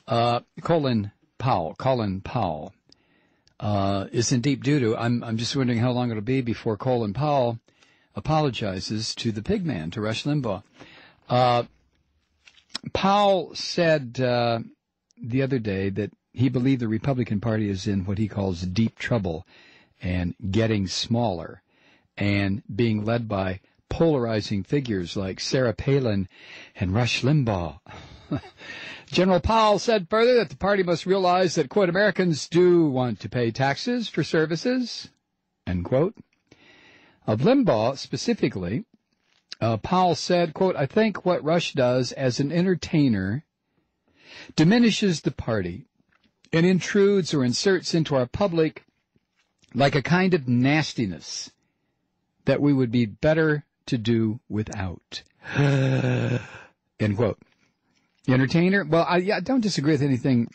Colin Powell, is in deep doo-doo. I'm just wondering how long it'll be before Colin Powell apologizes to the Pigman, to Rush Limbaugh. Powell said the other day that he believed the Republican Party is in what he calls deep trouble and getting smaller and being led by polarizing figures like Sarah Palin and Rush Limbaugh. General Powell said further that the party must realize that, quote, Americans do want to pay taxes for services, end quote. Of Limbaugh specifically, Powell said, quote, I think what Rush does as an entertainer diminishes the party and intrudes or inserts into our public like a kind of nastiness that we would be better to do without. End quote. Entertainer? Well, I don't disagree with anything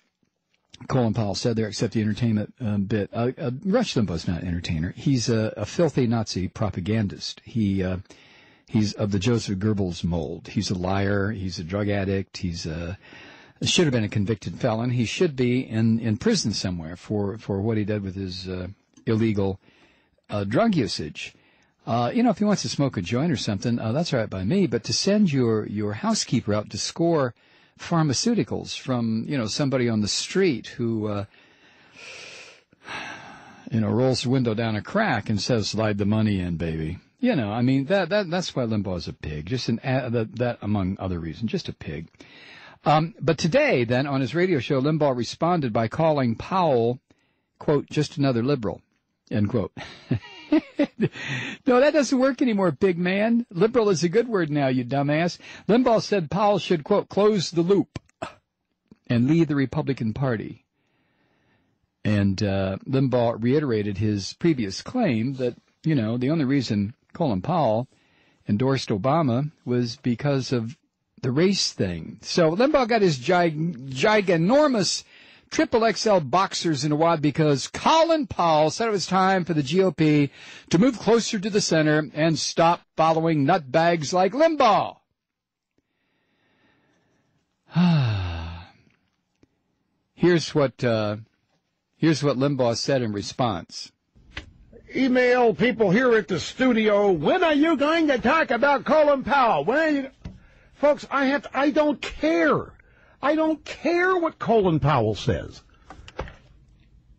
Colin Powell said there, except the entertainment bit. Rush Limbaugh's not an entertainer. He's a filthy Nazi propagandist. He's of the Joseph Goebbels mold. He's a liar. He's a drug addict. Should have been a convicted felon. He should be in prison somewhere for what he did with his illegal drug usage. If he wants to smoke a joint or something, that's all right by me. But to send your housekeeper out to score pharmaceuticals from, somebody on the street who, rolls the window down a crack and says, slide the money in, baby. That's why Limbaugh's a pig. Just that among other reasons, just a pig. But today, then, on his radio show, Limbaugh responded by calling Powell, quote, just another liberal, end quote. No, that doesn't work anymore, big man. Liberal is a good word now, you dumbass. Limbaugh said Powell should, quote, close the loop and leave the Republican Party. And Limbaugh reiterated his previous claim that, the only reason Colin Powell endorsed Obama was because of the race thing. So Limbaugh got his giganormous triple XL boxers in a wad because Colin Powell said it was time for the GOP to move closer to the center and stop following nutbags like Limbaugh. Here's what Limbaugh said in response. Email people here at the studio, when are you going to talk about Colin Powell? When are you... Folks, I don't care. I don't care what Colin Powell says.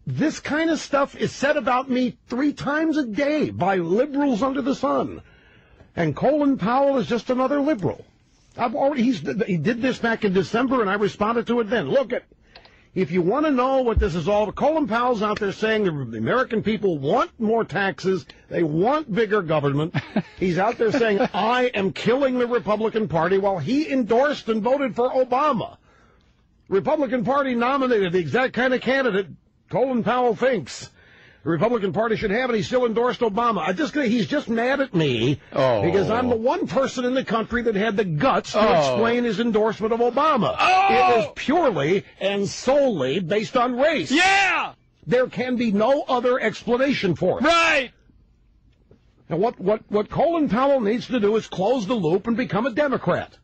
This kind of stuff is said about me 3 times a day by liberals under the sun. And Colin Powell is just another liberal. He did this back in December, and I responded to it then. Look, if you want to know what this is all, Colin Powell's out there saying the American people want more taxes, they want bigger government. He's out there saying, I am killing the Republican Party, while he endorsed and voted for Obama. Republican Party nominated the exact kind of candidate Colin Powell thinks the Republican Party should have, and he still endorsed Obama. He's just mad at me because I'm the one person in the country that had the guts to explain his endorsement of Obama. It was purely and solely based on race. Yeah! There can be no other explanation for it. Right! Now, what Colin Powell needs to do is close the loop and become a Democrat,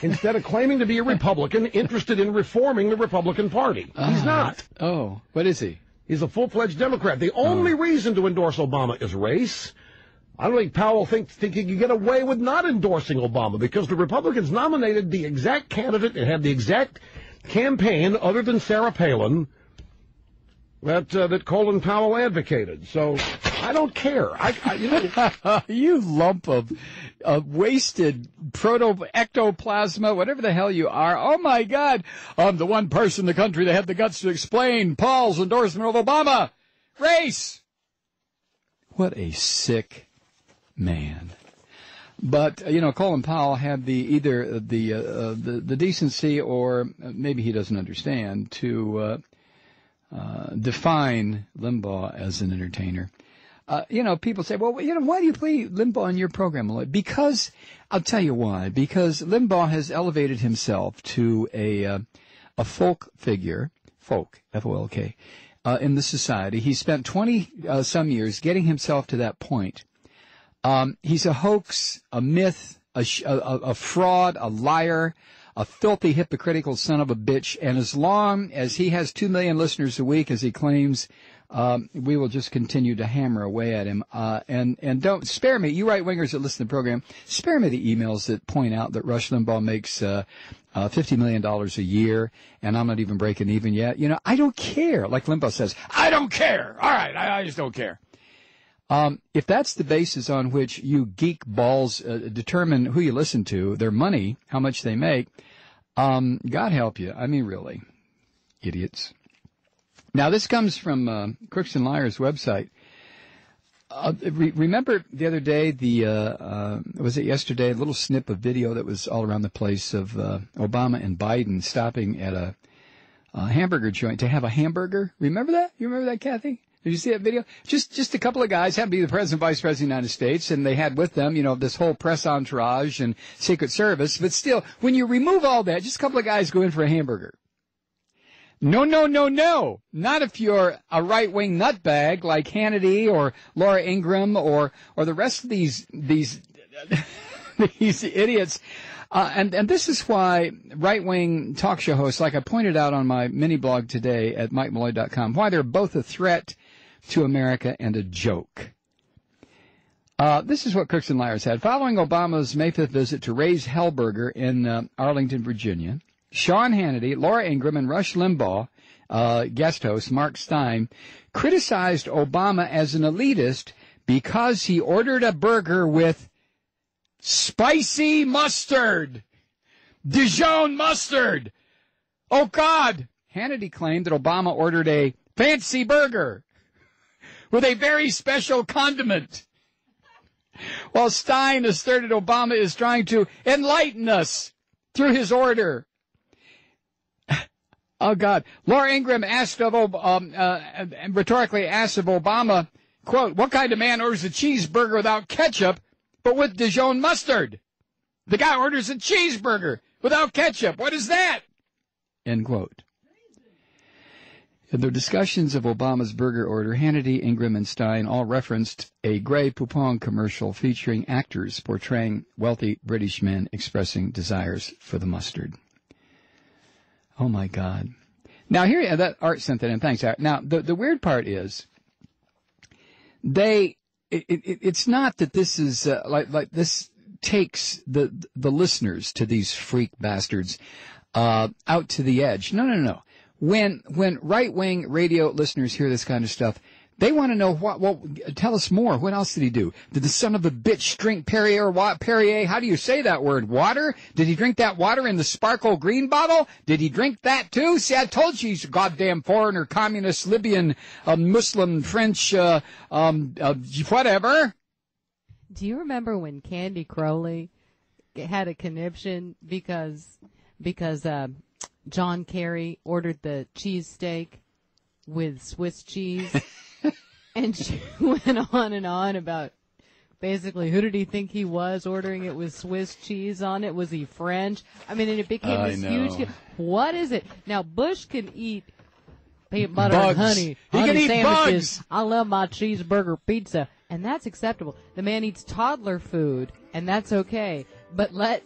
instead of claiming to be a Republican interested in reforming the Republican Party. He's not. Oh, what is he? He's a full-fledged Democrat. The only reason to endorse Obama is race. I don't think Powell think he can get away with not endorsing Obama because the Republicans nominated the exact candidate and had the exact campaign, other than Sarah Palin, that Colin Powell advocated. So I don't care. You lump of wasted proto-ectoplasma, whatever the hell you are. Oh, my God. I'm the one person in the country that had the guts to explain Paul's endorsement of Obama. Race. What a sick man. But, Colin Powell had either the decency, or maybe he doesn't understand, to define Limbaugh as an entertainer. People say, well, why do you play Limbaugh in your program, Malloy? Because, I'll tell you why. Because Limbaugh has elevated himself to a folk figure, F-O-L-K, in the society. He spent 20-some years getting himself to that point. He's a hoax, a myth, a fraud, a liar, a filthy, hypocritical son of a bitch. And as long as he has 2 million listeners a week, as he claims, we will just continue to hammer away at him. And don't spare me, you right-wingers that listen to the program, spare me the emails that point out that Rush Limbaugh makes $50 million a year, and I'm not even breaking even yet. You know, I don't care. Like Limbaugh says, I don't care. All right, I just don't care. If that's the basis on which you geek balls determine who you listen to, their money, how much they make, God help you. I mean, really, idiots. Now, this comes from Crooks and Liars website. Remember the other day, was it yesterday, a little snip of video that was all around the place of Obama and Biden stopping at a hamburger joint to have a hamburger? Remember that? You remember that, Kathy? Did you see that video? Just a couple of guys, happened to be the President, Vice President of the United States, and they had with them, you know, this whole press entourage and Secret Service. But still, when you remove all that, just a couple of guys go in for a hamburger. No. Not if you're a right-wing nutbag like Hannity or Laura Ingraham or the rest of these these idiots. And this is why right-wing talk show hosts, like I pointed out on my mini blog today at MikeMalloy.com, why they're both a threat to America and a joke. This is what Crooks and Liars had. Following Obama's May 5th visit to Ray's Hellburger in Arlington, Virginia, Sean Hannity, Laura Ingraham, and Rush Limbaugh, guest host Mark Stein, criticized Obama as an elitist because he ordered a burger with spicy mustard, Dijon mustard. Oh, God! Hannity claimed that Obama ordered a fancy burger with a very special condiment, while Stein asserted Obama is trying to enlighten us through his order. Oh, God. Laura Ingraham asked rhetorically asked of Obama, quote, what kind of man orders a cheeseburger without ketchup but with Dijon mustard? The guy orders a cheeseburger without ketchup. What is that? End quote. In their discussions of Obama's burger order, Hannity, Ingraham, and Stein all referenced a Grey Poupon commercial featuring actors portraying wealthy British men expressing desires for the mustard. Oh, my God. Now, here, that Art sent that in. Thanks, Art. Now, the weird part is it's not that this is like this takes the listeners to these freak bastards out to the edge. No. When right-wing radio listeners hear this kind of stuff, they want to know what. Tell us more. What else did he do? Did the son of a bitch drink Perrier? How do you say that word? Water? Did he drink that water in the sparkle green bottle? Did he drink that too? See, I told you he's a goddamn foreigner, communist, Libyan, Muslim, French, whatever. Do you remember when Candy Crowley had a conniption because John Kerry ordered the cheesesteak with Swiss cheese? And she went on and on about basically who did he think he was ordering it with Swiss cheese on it? Was he French? I mean, and it became this huge. What is it? Now, Bush can eat peanut butter and honey can eat sandwiches. bugs. I love my cheeseburger pizza, and that's acceptable. The man eats toddler food, and that's okay. But let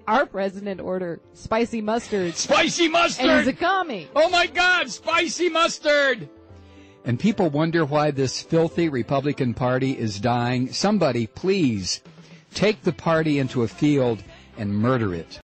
our president order spicy mustard. Spicy mustard! And he's a commie. Oh, my God, spicy mustard! And people wonder why this filthy Republican Party is dying. Somebody, please, take the party into a field and murder it.